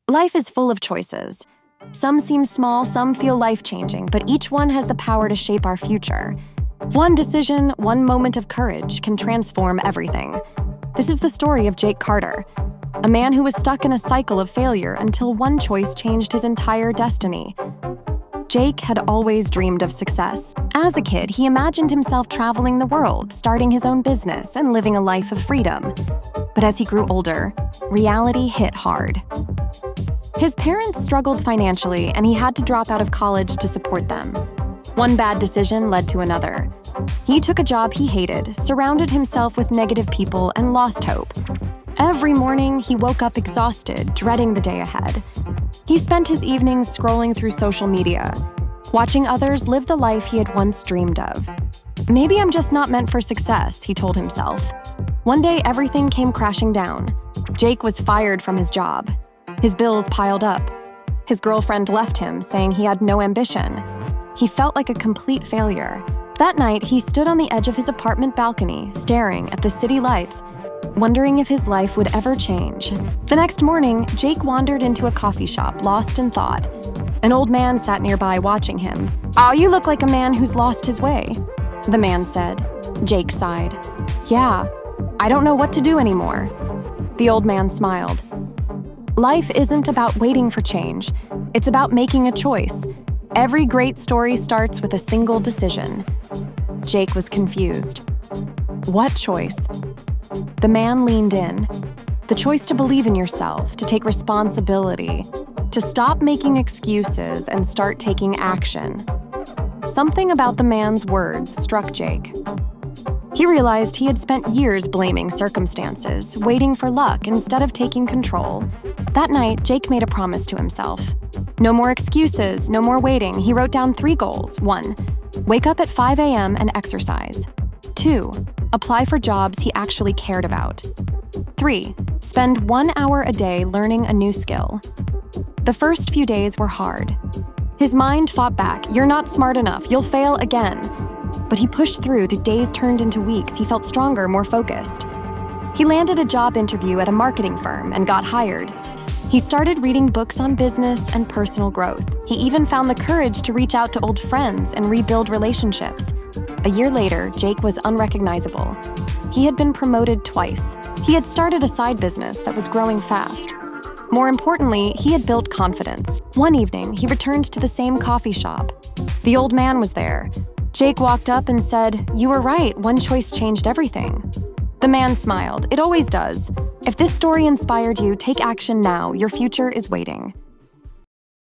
Life is full of choices. Some seem small, some feel life-changing, but each one has the power to shape our future. One decision, one moment of courage can transform everything. This is the story of Jake Carter, a man who was stuck in a cycle of failure until one choice changed his entire destiny. Jake had always dreamed of success. As a kid, he imagined himself traveling the world, starting his own business, and living a life of freedom. But as he grew older, reality hit hard. His parents struggled financially, and he had to drop out of college to support them. One bad decision led to another. He took a job he hated, surrounded himself with negative people, and lost hope. Every morning, he woke up exhausted, dreading the day ahead. He spent his evenings scrolling through social media, watching others live the life he had once dreamed of. Maybe I'm just not meant for success, he told himself. One day, everything came crashing down. Jake was fired from his job. His bills piled up. His girlfriend left him, saying he had no ambition. He felt like a complete failure. That night, he stood on the edge of his apartment balcony, staring at the city lights, wondering if his life would ever change. The next morning, Jake wandered into a coffee shop, lost in thought. An old man sat nearby watching him. "Oh, you look like a man who's lost his way," the man said. Jake sighed. "Yeah, I don't know what to do anymore." The old man smiled. Life isn't about waiting for change. It's about making a choice. Every great story starts with a single decision. Jake was confused. What choice? The man leaned in. The choice to believe in yourself, to take responsibility, to stop making excuses and start taking action. Something about the man's words struck Jake. He realized he had spent years blaming circumstances, waiting for luck instead of taking control. That night, Jake made a promise to himself. No more excuses, no more waiting. He wrote down 3 goals. 1. Wake up at 5 a.m. and exercise. 2. Apply for jobs he actually cared about. 3. Spend 1 hour a day learning a new skill. The first few days were hard. His mind fought back. "You're not smart enough. You'll fail again." But he pushed through. Days turned into weeks. He felt stronger, more focused. He landed a job interview at a marketing firm and got hired. He started reading books on business and personal growth. He even found the courage to reach out to old friends and rebuild relationships. A year later, Jake was unrecognizable. He had been promoted twice. He had started a side business that was growing fast. More importantly, he had built confidence. One evening, he returned to the same coffee shop. The old man was there. Jake walked up and said, "You were right, one choice changed everything." The man smiled. "It always does. If this story inspired you, take action now. Your future is waiting."